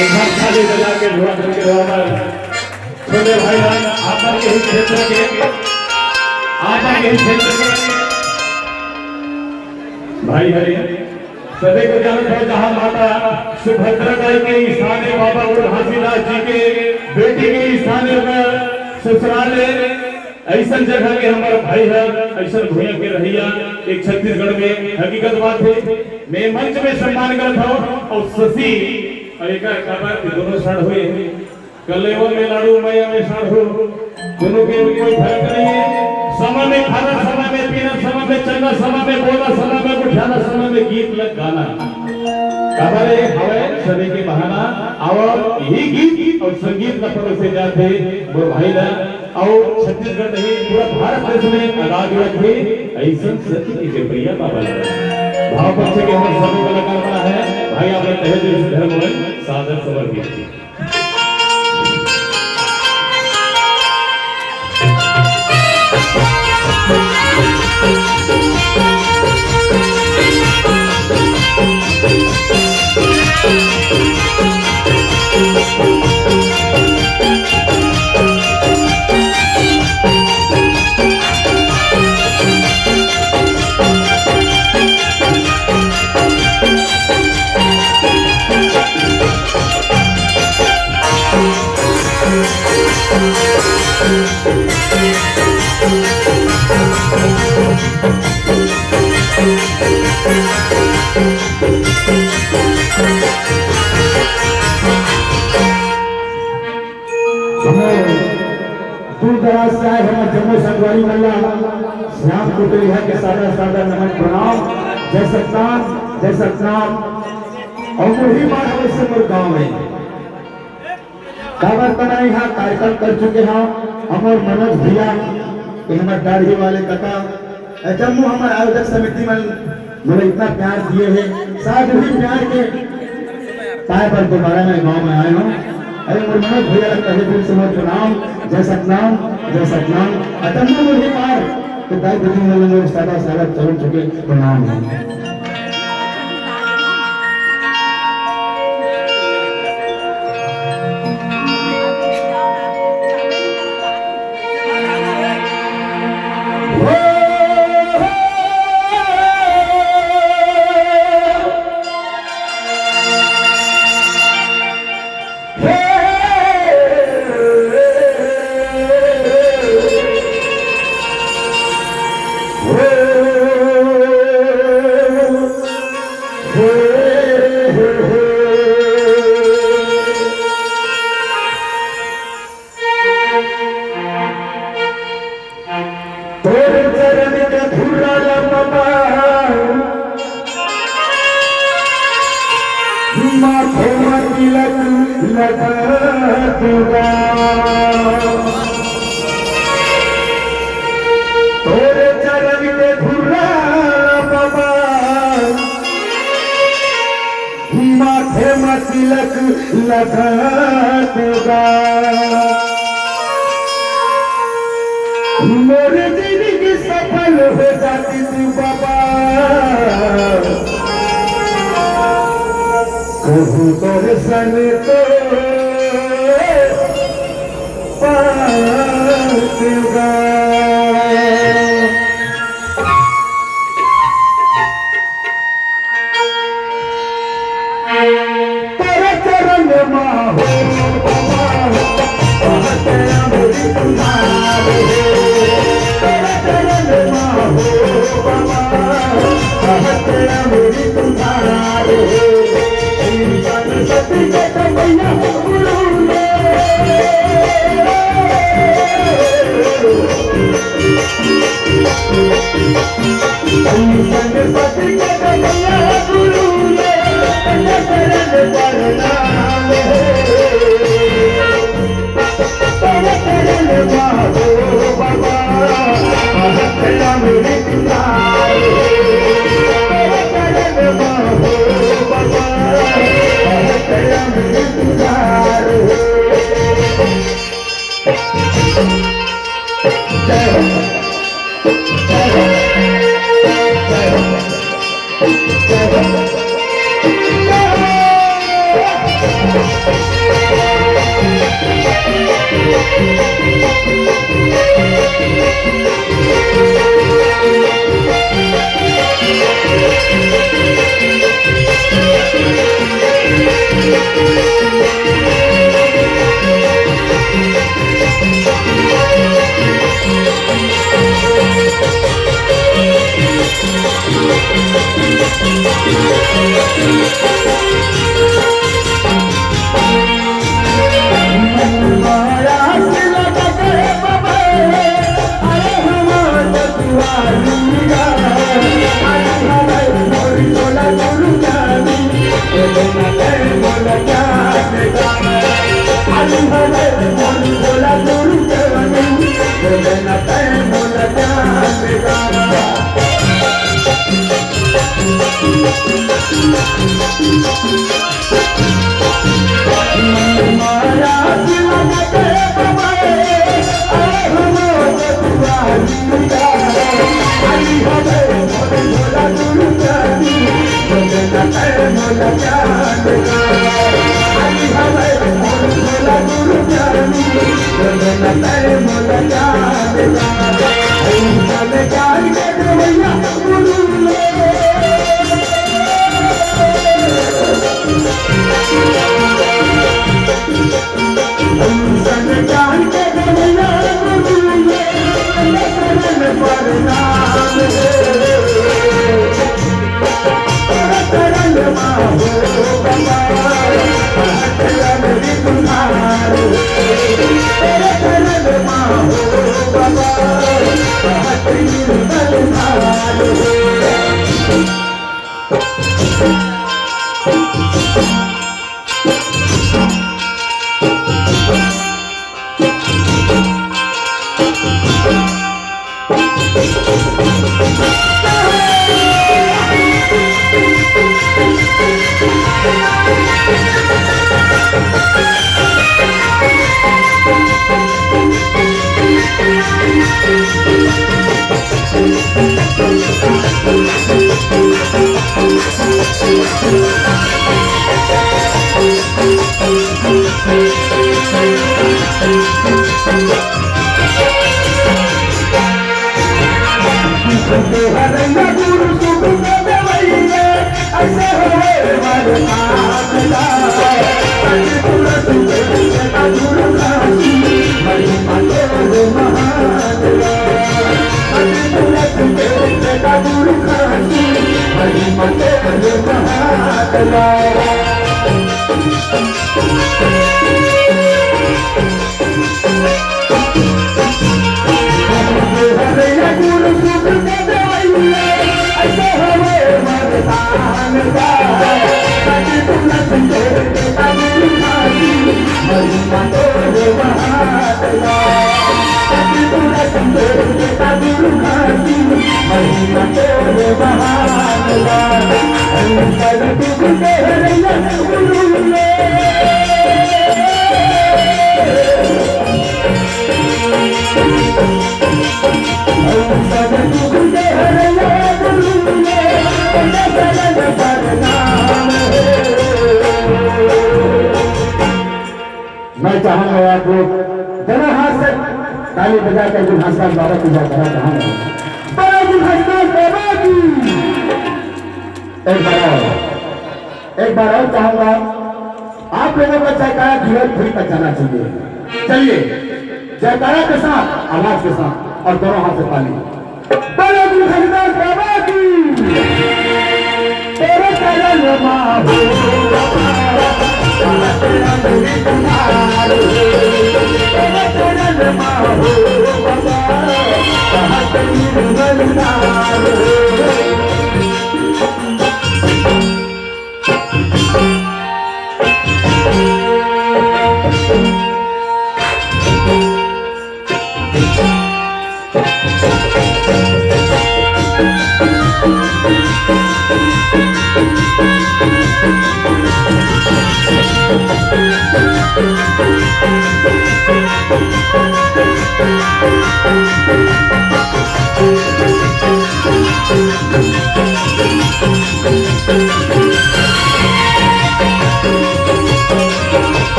एक बार खाली बजा के धुआ करके रोवर छोटे भाई बहन आपा के ही क्षेत्र के भाई हरे सभी को जानते हो जहां माता सुभद्रा बाई के स्थान है बाबा घासीदास जी के बेटी के स्थान है ससुराल ऐसा जगह के हमारा भाई है ऐसा भूया के रहिया एक छत्तीसगढ़ में हकीकत बात है मैं मंच में सम्मान करता हूँ और शशि और एक दोनों सड़ हुए कलेवा में लाड़ू मैया में सड़ हो दोनों के कोई फर्क नहीं है समय में खाना समय में पीना समय में चलना समय में बोलना समय में उठाना समय में गीत लग गाना खबर है हमें सभी के बहाना और यही गीत और संगीत का परोसे जाते वो भाई ना और छत्तीसगढ़ नहीं पूरा भारत देश में आगाज रखे ऐसा सत्य के प्रिय बाबा भाव पक्ष के हम सभी कलाकार बना है भाई आपने तहे दिल से धर्म में सादर समर्पित किया दूर दराज से आए हमारे जम्मू संगवारी मल्ला श्याम कुटलिया के सादा सादा नमन प्रणाम जय सतनाम और वही मानव से मोर गांव में काबर बना यहाँ कार्यक्रम कर चुके हैं हमारे मनोज भैया हमारे दाढ़ी वाले कथा जम्मू हमारे आयोजक समिति में मुझे इतना प्यार दिए हैं साथ ही प्यार के पाए पर दोबारा मैं गांव में आया हूँ अरे मोर मनोज भैया कहे दिल से मोर प्रणाम जय सतनाम अतम्मा मुझे पार तो दाई बुद्धि में मेरे सादा सादा चल चुके प्रणाम है तोरे चरण के घुरा बाबा माथे में तिलक लगा दूंगा मेरे जिंदगी सफल हो जाती तू बाबा कहूँ दर्शन तो पाऊंगा तेरे चरण में हो तेरे चरण में हो मेरी तुम्हारे सती के मैया गुरु ने सती के मैया गुरु ने शरण प्रणाम तेरे चरण माहो बाबा तेरा मेरी तुम्हारे तेरे चरण माहो बाबा तेरा मेरी तुम्हारे जय हो जय हो जय हो जय हो मैं चाहूंगा आप लोग दोनों हाथ से ताली बजाकर गुलहस्तान बाबा पूजा करना चाहूंगा। बड़ा गुलहस्तान बाबा की एक बार और चाहूंगा आप लोगों का जयकारा जीवन फिर तक जाना चाहिए। चलिए जयकारा के साथ आवाज के साथ और दोनों हाथ से ताली। बड़ा गुलहस्तान बाबा की तेरे चरण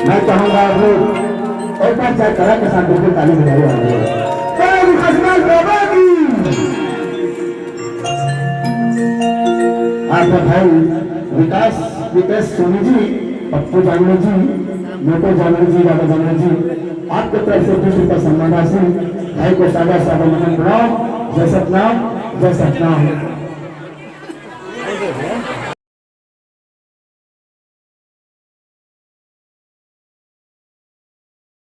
मैं चाहूंगा आप लोग एक बार चाहे कला के साथ बिल्कुल ताली बजाइए बाबा की। आपका भाई विकास सोनी जी, पप्पू जानवी जी, मोटो जानवी जी, राधा जानवी जी, आपके तरफ से 20 रुपये सम्मान राशि भाई को सादा सादा मनन बनाओ। जय सतनाम, जय सतनाम।